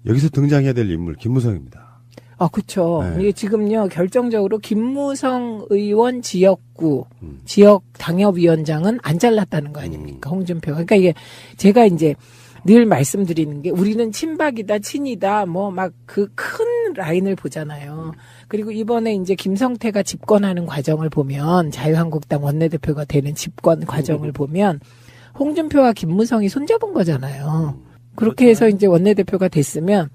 여기서 등장해야 될 인물 김무성입니다. 그렇죠. 네. 이게 지금요 결정적으로 김무성 의원 지역구 지역 당협위원장은 안 잘랐다는 거 아닙니까? 홍준표. 그러니까 이게 제가 이제 늘 말씀드리는 게 우리는 친박이다, 친이다, 뭐 막 그 큰 라인을 보잖아요. 그리고 이번에 이제 김성태가 집권하는 과정을 보면 자유한국당 원내대표가 되는 집권 과정을 보면 홍준표와 김무성이 손잡은 거잖아요. 그렇게 해서 이제 원내대표가 됐으면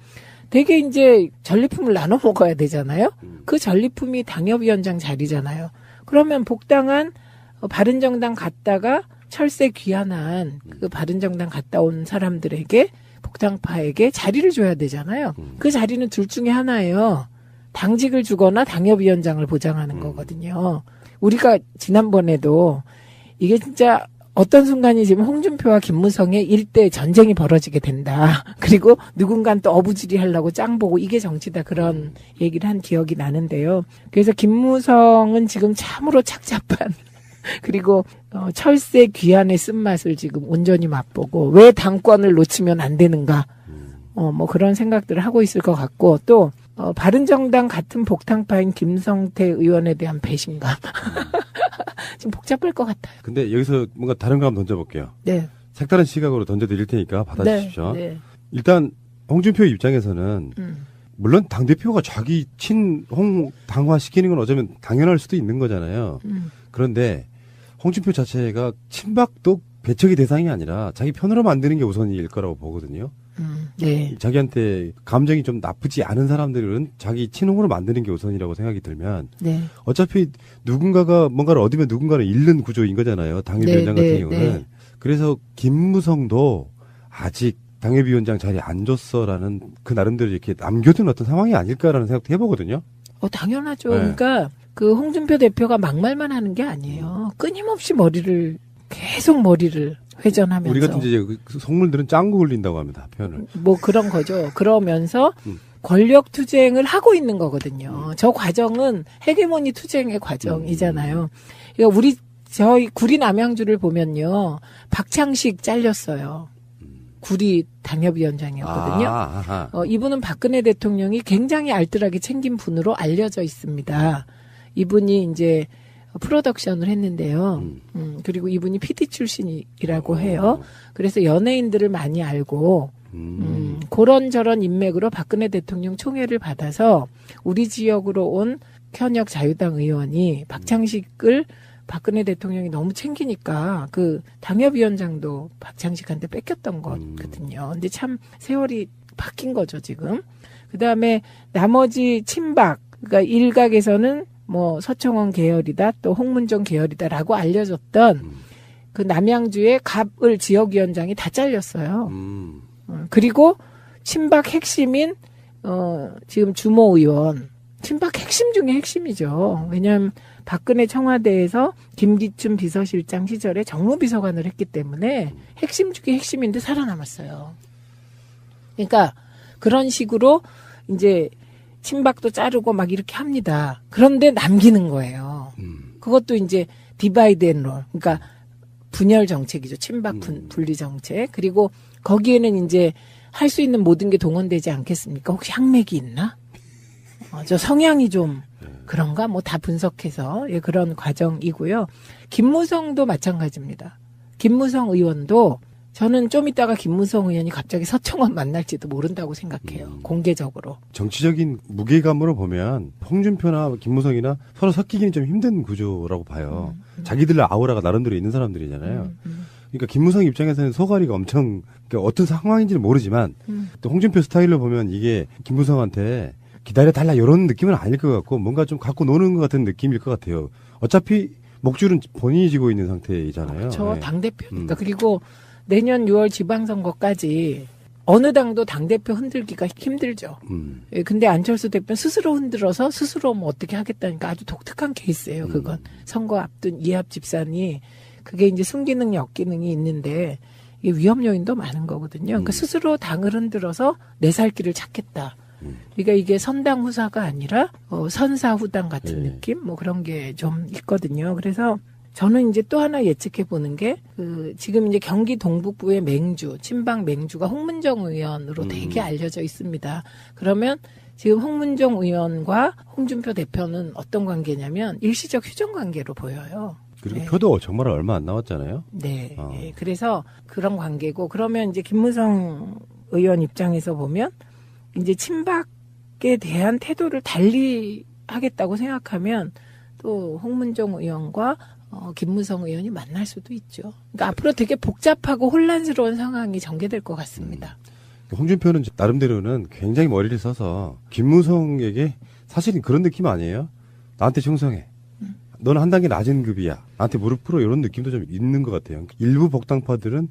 되게 이제 전리품을 나눠 먹어야 되잖아요. 그 전리품이 당협위원장 자리잖아요. 그러면 복당한 바른정당 갔다가 철새 귀환한 그 바른정당 갔다 온 사람들에게 복당파에게 자리를 줘야 되잖아요. 그 자리는 둘 중에 하나예요. 당직을 주거나 당협위원장을 보장하는 거거든요. 우리가 지난번에도 이게 진짜 어떤 순간이지만 홍준표와 김무성의 일대 전쟁이 벌어지게 된다. 그리고 누군가는 또 어부지리 하려고 짱 보고 이게 정치다 그런 얘기를 한 기억이 나는데요. 그래서 김무성은 지금 참으로 착잡한 그리고 철새 귀환의 쓴맛을 지금 온전히 맛보고 왜 당권을 놓치면 안 되는가 뭐 그런 생각들을 하고 있을 것 같고 또 바른정당 같은 복당파인 김성태 의원에 대한 배신감 지금 복잡할 것 같아요. 근데 여기서 뭔가 다른 거 한번 던져볼게요. 네. 색다른 시각으로 던져드릴 테니까 받아주십시오. 네, 네. 일단 홍준표 입장에서는 물론 당대표가 자기 친홍 당화시키는 건 어쩌면 당연할 수도 있는 거잖아요. 그런데 홍준표 자체가 친박도 배척의 대상이 아니라 자기 편으로 만드는 게 우선일 거라고 보거든요. 네. 자기한테 감정이 좀 나쁘지 않은 사람들은 자기 친홍으로 만드는 게 우선이라고 생각이 들면 네. 어차피 누군가가 뭔가를 얻으면 누군가는 잃는 구조인 거잖아요. 당협위원장 네, 같은 네, 경우는. 네. 그래서 김무성도 아직 당협위원장 자리 안 줬어라는 그 나름대로 이렇게 남겨둔 어떤 상황이 아닐까라는 생각도 해보거든요. 당연하죠. 네. 그러니까 그 홍준표 대표가 막말만 하는 게 아니에요. 끊임없이 계속 머리를 회전하면서. 우리 같은 이제 그 속물들은 짱구 굴린다고 합니다. 표현을. 뭐 그런 거죠. 그러면서 권력 투쟁을 하고 있는 거거든요. 저 과정은 헤게모니 투쟁의 과정이잖아요. 그러니까 저희 구리 남양주를 보면요. 박창식 잘렸어요. 구리 당협위원장이었거든요. 이분은 박근혜 대통령이 굉장히 알뜰하게 챙긴 분으로 알려져 있습니다. 이분이 이제 프로덕션을 했는데요. 그리고 이분이 PD 출신이라고 해요. 그래서 연예인들을 많이 알고 그런저런 인맥으로 박근혜 대통령 총애를 받아서 우리 지역으로 온 현역 자유당 의원이 박창식을 박근혜 대통령이 너무 챙기니까 그 당협위원장도 박창식한테 뺏겼던 거거든요. 근데 참 세월이 바뀐 거죠, 지금. 그다음에 나머지 친박, 그러니까 일각에서는 뭐 서청원 계열이다, 또 홍문종 계열이다라고 알려졌던 그 남양주의 갑을 지역위원장이 다 잘렸어요. 그리고 친박 핵심인 지금 주모 의원, 친박 핵심 중에 핵심이죠. 왜냐하면 박근혜 청와대에서 김기춘 비서실장 시절에 정무비서관을 했기 때문에 핵심 중에 핵심인데 살아남았어요. 그러니까 그런 식으로 이제 친박도 자르고 막 이렇게 합니다. 그런데 남기는 거예요. 그것도 이제 디바이드 앤 롤. 그러니까 분열 정책이죠. 친박 분리 정책. 그리고 거기에는 이제 할 수 있는 모든 게 동원되지 않겠습니까? 혹시 학맥이 있나? 저 성향이 좀 그런가? 뭐 다 분석해서 그런 과정이고요. 김무성도 마찬가지입니다. 김무성 의원도 저는 좀 이따가 김무성 의원이 갑자기 서청원 만날지도 모른다고 생각해요. 공개적으로. 정치적인 무게감으로 보면 홍준표나 김무성이나 서로 섞이기는 좀 힘든 구조라고 봐요. 자기들 아우라가 나름대로 있는 사람들이잖아요. 그러니까 김무성 입장에서는 소가리가 엄청 그러니까 어떤 상황인지는 모르지만 또 홍준표 스타일로 보면 이게 김무성한테 기다려달라 이런 느낌은 아닐 것 같고 뭔가 좀 갖고 노는 것 같은 느낌일 것 같아요. 어차피 목줄은 본인이 지고 있는 상태이잖아요. 그렇죠. 네. 당대표니까. 그리고 내년 6월 지방선거까지 어느 당도 당대표 흔들기가 힘들죠. 근데 안철수 대표는 스스로 흔들어서 스스로 뭐 어떻게 하겠다니까 아주 독특한 케이스예요. 그건. 선거 앞둔 이합 집산이 그게 이제 순기능 역기능이 있는데 이게 위험 요인도 많은 거거든요. 그러니까 스스로 당을 흔들어서 내 살 길을 찾겠다. 그러니까 이게 선당 후사가 아니라 선사 후당 같은 느낌 뭐 그런 게 좀 있거든요. 그래서 저는 이제 또 하나 예측해 보는 게, 지금 이제 경기 동북부의 맹주, 친박 맹주가 홍문정 의원으로 되게 알려져 있습니다. 그러면 지금 홍문정 의원과 홍준표 대표는 어떤 관계냐면 일시적 휴전 관계로 보여요. 그리고 네. 표도 정말 얼마 안 남았잖아요. 네. 네. 그래서 그런 관계고, 그러면 이제 김무성 의원 입장에서 보면 이제 친박에 대한 태도를 달리 하겠다고 생각하면 또 홍문정 의원과 김무성 의원이 만날 수도 있죠. 그러니까 앞으로 되게 복잡하고 혼란스러운 상황이 전개될 것 같습니다. 홍준표는 나름대로는 굉장히 머리를 써서 김무성에게 사실은 그런 느낌 아니에요? 나한테 충성해. 너는 한 단계 낮은 급이야. 나한테 무릎 꿇어. 이런 느낌도 좀 있는 것 같아요. 일부 복당파들은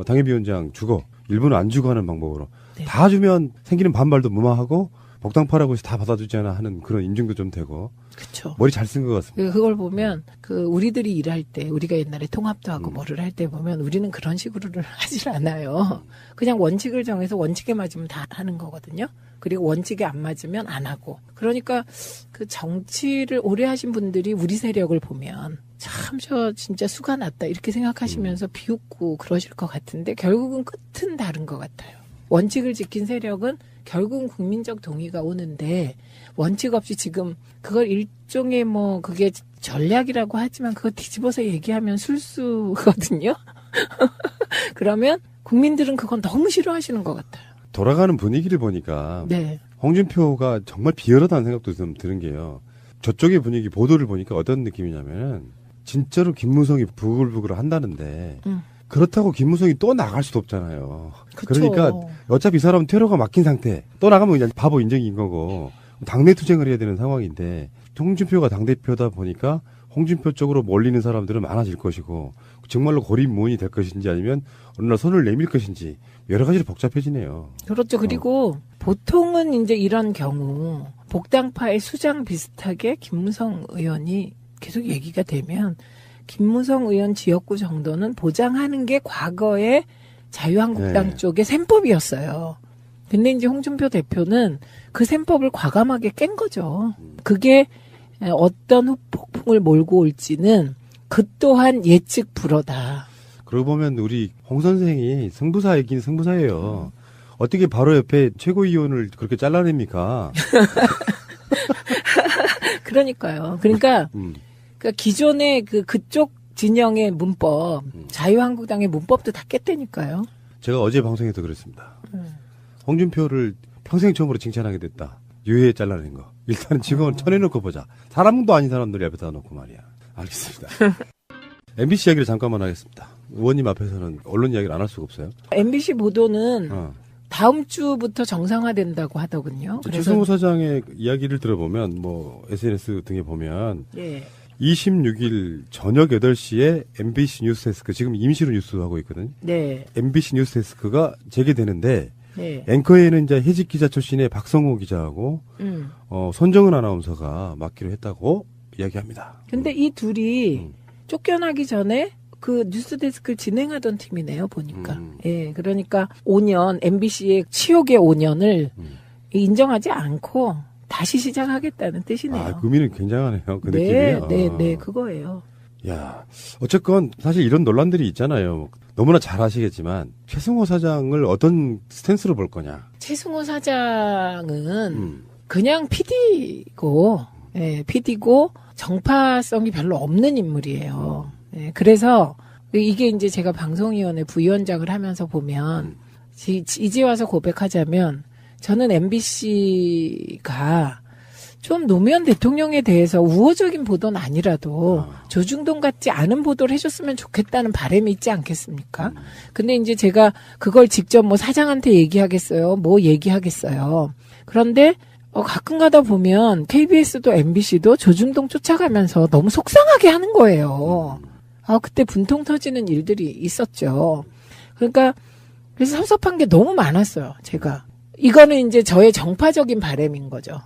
당협위원장 주고 일부는 안 주고 하는 방법으로 네. 다 주면 생기는 반발도 무마하고 복당파라고 해서 다 받아주지 않아 하는 그런 인증도 좀 되고. 그렇죠. 머리 잘 쓴 것 같습니다. 그걸 보면 우리들이 일할 때, 우리가 옛날에 통합도 하고 뭐를 할 때 보면 우리는 그런 식으로를 하질 않아요. 그냥 원칙을 정해서 원칙에 맞으면 다 하는 거거든요. 그리고 원칙에 안 맞으면 안 하고. 그러니까 그 정치를 오래 하신 분들이 우리 세력을 보면 참 저 진짜 수가 났다 이렇게 생각하시면서 비웃고 그러실 것 같은데 결국은 끝은 다른 것 같아요. 원칙을 지킨 세력은 결국은 국민적 동의가 오는데 원칙 없이 지금 그걸 일종의 뭐 그게 전략이라고 하지만 그거 뒤집어서 얘기하면 술수거든요. 그러면 국민들은 그건 너무 싫어하시는 것 같아요. 돌아가는 분위기를 보니까 네. 홍준표가 정말 비열하다는 생각도 좀 드는 게요. 저쪽의 분위기 보도를 보니까 어떤 느낌이냐면 진짜로 김무성이 부글부글 한다는데 그렇다고 김무성이 또 나갈 수도 없잖아요. 그쵸. 그러니까 어차피 이 사람은 퇴로가 막힌 상태. 또 나가면 그냥 바보 인정인 거고 당내 투쟁을 해야 되는 상황인데 홍준표가 당대표다 보니까 홍준표 쪽으로 몰리는 사람들은 많아질 것이고 정말로 고립무원이 될 것인지 아니면 어느 날 손을 내밀 것인지 여러 가지로 복잡해지네요. 그렇죠. 그리고 보통은 이제 이런 경우 복당파의 수장 비슷하게 김무성 의원이 계속 얘기가 되면 김무성 의원 지역구 정도는 보장하는 게 과거에 자유한국당 네. 쪽의 셈법이었어요. 근데 이제 홍준표 대표는 그 셈법을 과감하게 깬 거죠. 그게 어떤 후폭풍을 몰고 올지는 그 또한 예측 불허다. 그러고 보면 우리 홍 선생이 승부사이긴 승부사예요. 어떻게 바로 옆에 최고위원을 그렇게 잘라냅니까? 그러니까요. 그러니까 기존의 그쪽 진영의 문법, 자유한국당의 문법도 다 깼다니까요. 제가 어제 방송에서 그랬습니다. 홍준표를 평생 처음으로 칭찬하게 됐다. 유해에 잘라낸 거. 일단은 직원을 쳐내놓고 보자. 사람도 아닌 사람들 옆에다 놓고 말이야. 알겠습니다. MBC 이야기를 잠깐만 하겠습니다. 의원님 앞에서는 언론 이야기를 안 할 수가 없어요. MBC 보도는 다음 주부터 정상화된다고 하더군요. 최승호 사장의 이야기를 들어보면 뭐 SNS 등에 보면 예. 26일 저녁 8시에 MBC 뉴스데스크 지금 임시로 뉴스하고 있거든요. 네. MBC 뉴스데스크가 재개되는데 네. 앵커에는 이제 해직 기자 출신의 박성호 기자하고 손정은 아나운서가 맡기로 했다고 이야기합니다. 근데 이 둘이 쫓겨나기 전에 그 뉴스데스크를 진행하던 팀이네요, 보니까. 예, 그러니까 5년, MBC의 치욕의 5년을 인정하지 않고 다시 시작하겠다는 뜻이네요. 아, 그 의미는 굉장하네요. 그 네, 느낌이요. 네, 그거예요. 야, 어쨌건 사실 이런 논란들이 있잖아요. 너무나 잘 아시겠지만 최승호 사장을 어떤 스탠스로 볼 거냐. 최승호 사장은 그냥 PD고, 예, PD고 정파성이 별로 없는 인물이에요. 예, 그래서 이게 이제 제가 방송위원회 부위원장을 하면서 보면 이제 와서 고백하자면 저는 MBC가 좀 노무현 대통령에 대해서 우호적인 보도는 아니라도 조중동 같지 않은 보도를 해줬으면 좋겠다는 바람이 있지 않겠습니까? 근데 이제 제가 그걸 직접 뭐 사장한테 얘기하겠어요? 뭐 얘기하겠어요? 그런데 가끔 가다 보면 KBS도 MBC도 조중동 쫓아가면서 너무 속상하게 하는 거예요. 그때 분통 터지는 일들이 있었죠. 그러니까 그래서 섭섭한 게 너무 많았어요. 제가. 이거는 이제 저의 정파적인 바람인 거죠.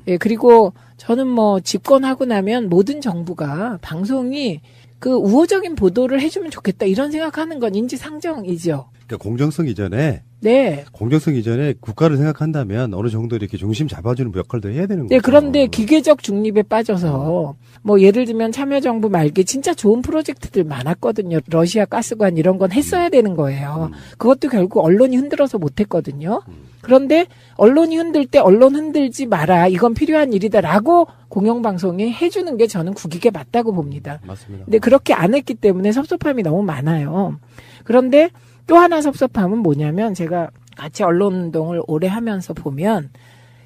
예, 그리고 저는 뭐 집권하고 나면 모든 정부가 방송이 그 우호적인 보도를 해주면 좋겠다 이런 생각하는 건 인지상정이죠. 그러니까 공정성 이전에 네. 국가를 생각한다면 어느 정도 이렇게 중심 잡아주는 역할도 해야 되는 거죠. 네, 그런데 기계적 중립에 빠져서 뭐 예를 들면 참여정부 말기 진짜 좋은 프로젝트들 많았거든요. 러시아 가스관 이런 건 했어야 되는 거예요. 그것도 결국 언론이 흔들어서 못했거든요. 그런데 언론이 흔들 때 언론 흔들지 마라. 이건 필요한 일이다라고 공영방송이 해주는 게 저는 국익에 맞다고 봅니다. 맞습니다. 근데 그렇게 안 했기 때문에 섭섭함이 너무 많아요. 그런데 또 하나 섭섭함은 뭐냐면 제가 같이 언론운동을 오래 하면서 보면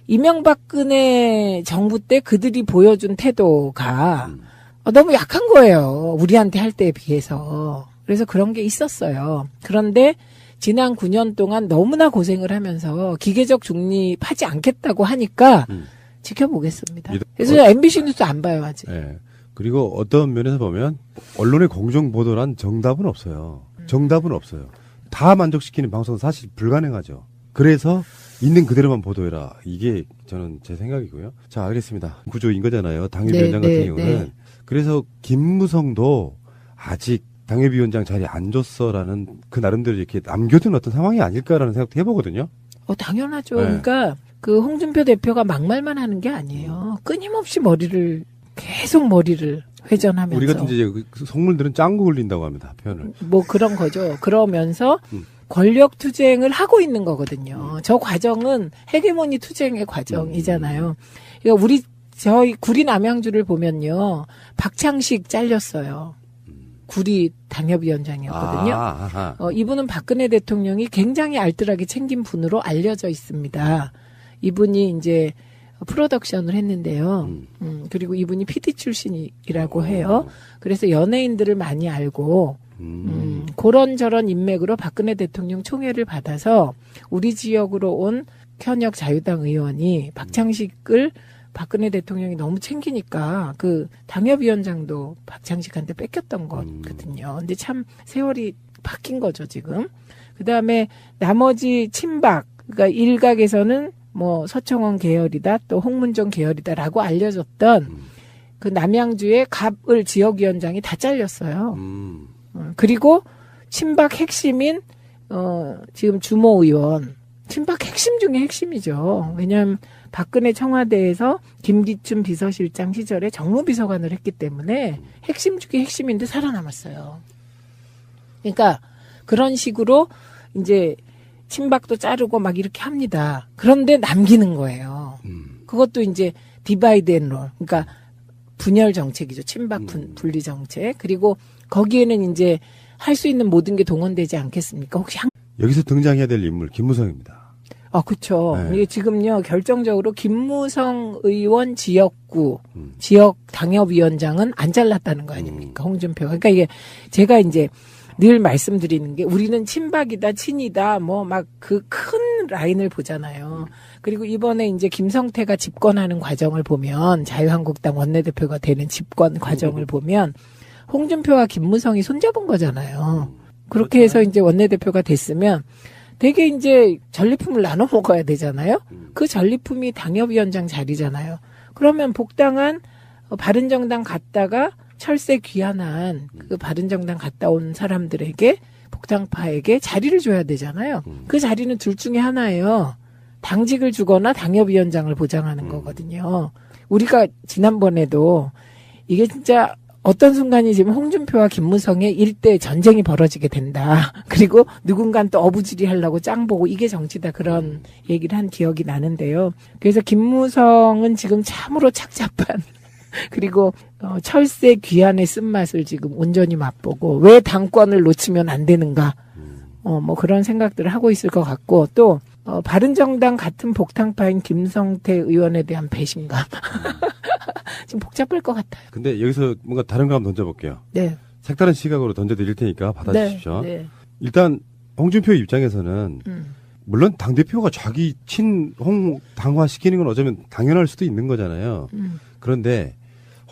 이명박근혜 정부 때 그들이 보여준 태도가 너무 약한 거예요. 우리한테 할 때에 비해서. 그래서 그런 게 있었어요. 그런데 지난 9년 동안 너무나 고생을 하면서 기계적 중립하지 않겠다고 하니까 지켜보겠습니다. 그래서 MBC 뉴스 안 봐요, 아직. 네. 그리고 어떤 면에서 보면 언론의 공정 보도란 정답은 없어요. 정답은 없어요. 다 만족시키는 방송은 사실 불가능하죠. 그래서 있는 그대로만 보도해라. 이게 저는 제 생각이고요. 자, 알겠습니다. 구조인 거잖아요. 당협위원장 같은 경우는. 그래서 김무성도 아직 당협위원장 자리에 안 줬어라는 그 나름대로 이렇게 남겨둔 어떤 상황이 아닐까라는 생각도 해보거든요. 당연하죠. 네. 그러니까 그 홍준표 대표가 막말만 하는 게 아니에요. 끊임없이 계속 머리를 회전하면서. 우리 같은 이제 그 속물들은 짱구 굴린다고 합니다. 표현을. 뭐 그런 거죠. 그러면서 권력 투쟁을 하고 있는 거거든요. 저 과정은 헤게모니 투쟁의 과정이잖아요. 그러니까 저희 구리 남양주를 보면요. 박창식 잘렸어요. 구리 당협위원장이었거든요. 이분은 박근혜 대통령이 굉장히 알뜰하게 챙긴 분으로 알려져 있습니다. 이분이 이제 프로덕션을 했는데요. 그리고 이분이 PD 출신이라고 해요. 그래서 연예인들을 많이 알고 그런저런 인맥으로 박근혜 대통령 총애를 받아서 우리 지역으로 온 현역 자유당 의원이 박창식을 박근혜 대통령이 너무 챙기니까 그 당협위원장도 박창식한테 뺏겼던 거거든요. 근데 참 세월이 바뀐 거죠, 지금. 그다음에 나머지 친박, 그러니까 일각에서는 뭐 서청원 계열이다, 또 홍문종 계열이다라고 알려졌던 그 남양주의 갑을 지역위원장이 다 잘렸어요. 그리고 친박 핵심인 지금 주모 의원, 친박 핵심 중에 핵심이죠. 왜냐하면 박근혜 청와대에서 김기춘 비서실장 시절에 정무비서관을 했기 때문에 핵심 중에 핵심인데 살아남았어요. 그러니까 그런 식으로 이제 친박도 자르고 막 이렇게 합니다. 그런데 남기는 거예요. 그것도 이제 디바이드 앤 롤. 그러니까 분열 정책이죠. 친박 분리 정책. 그리고 거기에는 이제 할 수 있는 모든 게 동원되지 않겠습니까? 혹시 여기서 등장해야 될 인물 김무성입니다. 그렇죠. 네. 이게 지금요 결정적으로 김무성 의원 지역구 지역 당협위원장은 안 잘랐다는 거 아닙니까? 홍준표. 그러니까 이게 제가 이제 늘 말씀드리는 게 우리는 친박이다, 친이다, 뭐 막 그 큰 라인을 보잖아요. 그리고 이번에 이제 김성태가 집권하는 과정을 보면 자유한국당 원내대표가 되는 집권 과정을 보면 홍준표와 김무성이 손잡은 거잖아요. 그렇게 해서 이제 원내대표가 됐으면 되게 이제 전리품을 나눠 먹어야 되잖아요. 그 전리품이 당협위원장 자리잖아요. 그러면 복당한 바른정당 갔다가 철새 귀환한 그 바른정당 갔다 온 사람들에게 복당파에게 자리를 줘야 되잖아요. 그 자리는 둘 중에 하나예요. 당직을 주거나 당협위원장을 보장하는 거거든요. 우리가 지난번에도 이게 진짜 어떤 순간이 지금 홍준표와 김무성의 일대 전쟁이 벌어지게 된다. 그리고 누군가는 또 어부지리 하려고 짱 보고 이게 정치다 그런 얘기를 한 기억이 나는데요. 그래서 김무성은 지금 참으로 착잡한 그리고 철새 귀환의 쓴맛을 지금 온전히 맛보고 왜 당권을 놓치면 안 되는가 뭐 그런 생각들을 하고 있을 것 같고 또 바른정당 같은 복당파인 김성태 의원에 대한 배신감 지금 복잡할 것 같아요. 근데 여기서 뭔가 다른 거 한번 던져볼게요. 네. 색다른 시각으로 던져드릴 테니까 받아주십시오. 네. 일단 홍준표 입장에서는 물론 당대표가 자기 친홍 당화시키는 건 어쩌면 당연할 수도 있는 거잖아요. 그런데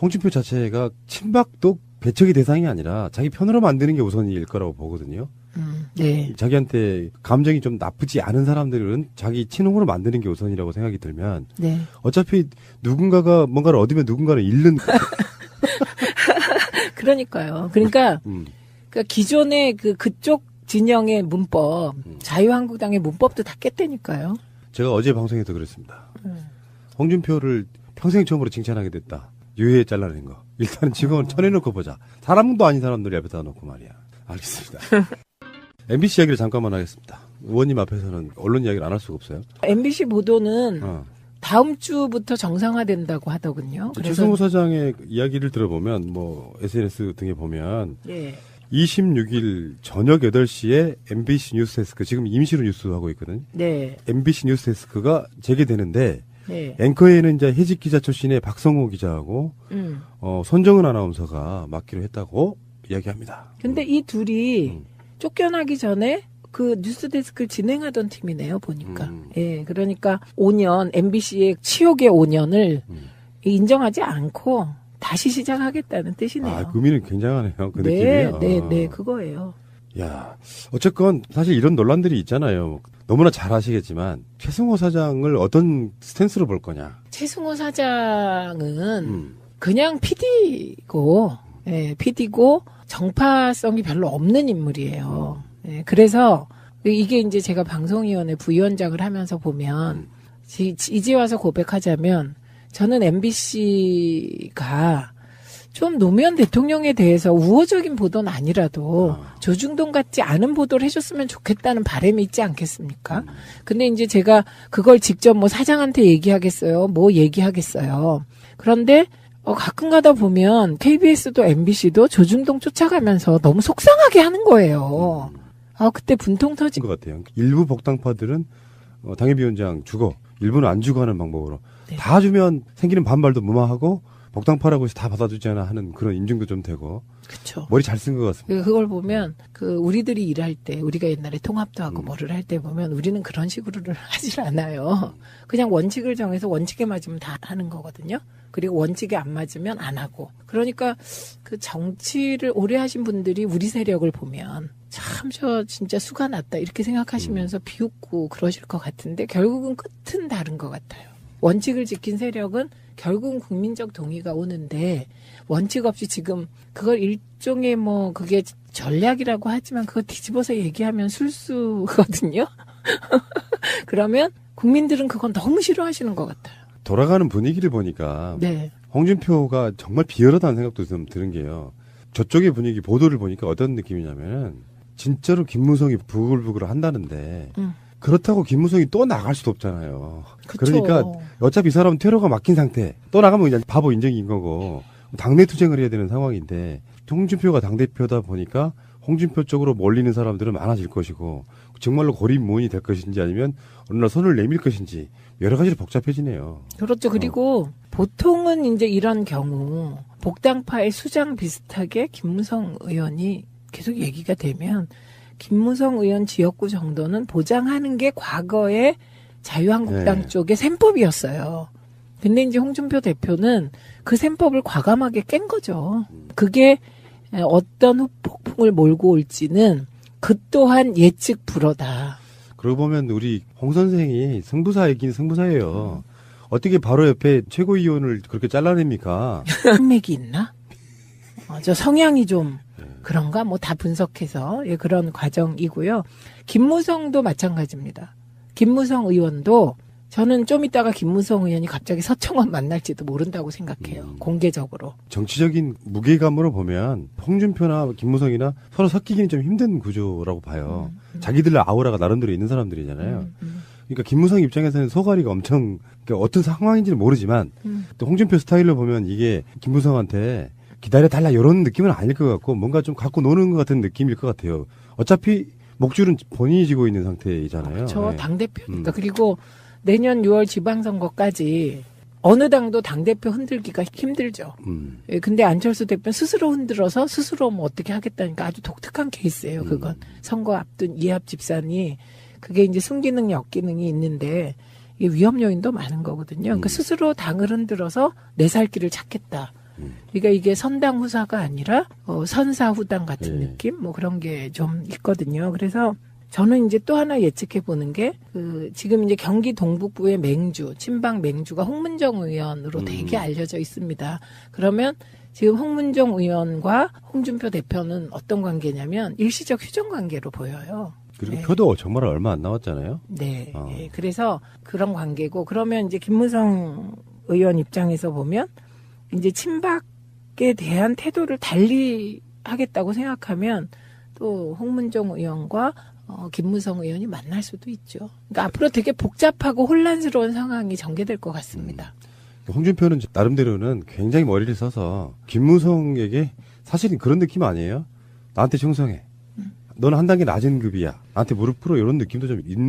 홍준표 자체가 친박도 배척의 대상이 아니라 자기 편으로 만드는 게 우선일 거라고 보거든요. 네. 자기한테 감정이 좀 나쁘지 않은 사람들은 자기 친홍으로 만드는 게 우선이라고 생각이 들면 네. 어차피 누군가가 뭔가를 얻으면 누군가는 잃는 그러니까요. 그러니까 기존의 그쪽 진영의 문법, 자유한국당의 문법도 다 깼다니까요. 제가 어제 방송에서 그랬습니다. 홍준표를 평생 처음으로 칭찬하게 됐다. 유해에 잘라낸 거. 일단은 지금은 쳐내놓고 보자. 사람도 아닌 사람들 옆에다 놓고 말이야. 알겠습니다. MBC 이야기를 잠깐만 하겠습니다. 의원님 앞에서는 언론 이야기를 안 할 수가 없어요. MBC 보도는 다음 주부터 정상화된다고 하더군요. 최승호 사장의 이야기를 들어보면 뭐 SNS 등에 보면 26일 저녁 8시에 MBC 뉴스데스크 지금 임시로 뉴스하고 있거든요. 네. MBC 뉴스데스크가 재개되는데 네. 앵커에는 이제 해직 기자 출신의 박성호 기자하고 손정은 아나운서가 맡기로 했다고 이야기합니다. 근데 이 둘이 쫓겨나기 전에 그 뉴스데스크를 진행하던 팀이네요, 보니까. 예, 그러니까 5년, MBC의 치욕의 5년을 인정하지 않고 다시 시작하겠다는 뜻이네요. 아, 그 의미는 굉장하네요. 그 네, 느낌이요. 네, 그거예요. 야, 어쨌건 사실 이런 논란들이 있잖아요. 너무나 잘 아시겠지만 최승호 사장을 어떤 스탠스로 볼 거냐. 최승호 사장은 그냥 PD고, 예, PD고 정파성이 별로 없는 인물이에요. 예, 그래서 이게 이제 제가 방송위원회 부위원장을 하면서 보면 이제 와서 고백하자면 저는 MBC가 좀 노무현 대통령에 대해서 우호적인 보도는 아니라도 조중동 같지 않은 보도를 해줬으면 좋겠다는 바람이 있지 않겠습니까? 근데 이제 제가 그걸 직접 뭐 사장한테 얘기하겠어요? 뭐 얘기하겠어요? 그런데 가끔 가다 보면 KBS도 MBC도 조중동 쫓아가면서 너무 속상하게 하는 거예요. 그때 분통 터진 것 같아요. 일부 복당파들은 당협위원장 주고 일부는 안 주고 하는 방법으로 다 주면 생기는 반발도 무마하고 복당파라고 해서 다 받아주지 않아 하는 그런 인증도 좀 되고. 그쵸. 머리 잘 쓴 것 같습니다. 그걸 보면 우리들이 일할 때 우리가 옛날에 통합도 하고 뭐를 할 때 보면 우리는 그런 식으로를 하질 않아요. 그냥 원칙을 정해서 원칙에 맞으면 다 하는 거거든요. 그리고 원칙에 안 맞으면 안 하고. 그러니까 그 정치를 오래 하신 분들이 우리 세력을 보면 참 저 진짜 수가 났다 이렇게 생각하시면서 비웃고 그러실 것 같은데 결국은 끝은 다른 것 같아요. 원칙을 지킨 세력은 결국은 국민적 동의가 오는데 원칙 없이 지금 그걸 일종의 뭐 그게 전략이라고 하지만 그거 뒤집어서 얘기하면 술수거든요. 그러면 국민들은 그건 너무 싫어하시는 것 같아요. 돌아가는 분위기를 보니까 네. 홍준표가 정말 비열하다는 생각도 좀 드는 게요. 저쪽의 분위기 보도를 보니까 어떤 느낌이냐면은 진짜로 김무성이 부글부글 한다는데 그렇다고 김무성이 또 나갈 수도 없잖아요. 그쵸. 그러니까 어차피 이 사람은 테러가 막힌 상태. 또 나가면 그냥 바보 인정인 거고 당내 투쟁을 해야 되는 상황인데 홍준표가 당대표다 보니까 홍준표 쪽으로 몰리는 사람들은 많아질 것이고 정말로 고립무원이 될 것인지 아니면 어느 날 손을 내밀 것인지 여러 가지로 복잡해지네요. 그렇죠. 그리고 보통은 이제 이런 경우 복당파의 수장 비슷하게 김무성 의원이 계속 얘기가 되면 김무성 의원 지역구 정도는 보장하는 게 과거에 자유한국당 쪽의 셈법이었어요. 근데 이제 홍준표 대표는 그 셈법을 과감하게 깬 거죠. 그게 어떤 폭풍을 몰고 올지는 그 또한 예측 불허다. 그러고 보면 우리 홍 선생이 승부사이긴 승부사예요. 어떻게 바로 옆에 최고위원을 그렇게 잘라냅니까? 흑맥이 있나? 저 성향이 좀 그런가? 뭐 다 분석해서 그런 과정이고요. 김무성도 마찬가지입니다. 김무성 의원도 저는 좀 이따가 김무성 의원이 갑자기 서청원 만날지도 모른다고 생각해요. 공개적으로. 정치적인 무게감으로 보면 홍준표나 김무성이나 서로 섞이기는 좀 힘든 구조라고 봐요. 자기들 아우라가 나름대로 있는 사람들이잖아요. 그러니까 김무성 입장에서는 소가리가 엄청 그러니까 어떤 상황인지는 모르지만 또 홍준표 스타일로 보면 이게 김무성한테 기다려달라 이런 느낌은 아닐 것 같고 뭔가 좀 갖고 노는 것 같은 느낌일 것 같아요. 어차피 목줄은 본인이 지고 있는 상태이잖아요. 그렇죠. 네. 당대표니까. 그리고 내년 6월 지방선거까지 어느 당도 당대표 흔들기가 힘들죠. 근데 안철수 대표는 스스로 흔들어서 스스로 뭐 어떻게 하겠다니까 아주 독특한 케이스예요. 그건. 선거 앞둔 이합 집산이 그게 이제 순기능이 역기능이 있는데 이게 위험 요인도 많은 거거든요. 그러니까 스스로 당을 흔들어서 내 살 길을 찾겠다. 그러니까 이게 선당 후사가 아니라 선사 후당 같은 느낌 뭐 그런 게 좀 있거든요. 그래서 저는 이제 또 하나 예측해 보는 게 지금 이제 경기 동북부의 맹주 친박 맹주가 홍문정 의원으로 되게 알려져 있습니다. 그러면 지금 홍문종 의원과 홍준표 대표는 어떤 관계냐면 일시적 휴전 관계로 보여요. 그리고 네. 표도 정말 얼마 안 나왔잖아요. 네. 어. 예, 그래서 그런 관계고 그러면 이제 김무성 의원 입장에서 보면 이제 친박에 대한 태도를 달리 하겠다고 생각하면 또 홍문종 의원과 김무성 의원이 만날 수도 있죠. 그러니까 앞으로 되게 복잡하고 혼란스러운 상황이 전개될 것 같습니다. 홍준표는 나름대로는 굉장히 머리를 써서 김무성에게 사실은 그런 느낌 아니에요? 나한테 충성해. 너는 한 단계 낮은 급이야. 나한테 무릎 꿇어 이런 느낌도 좀 있는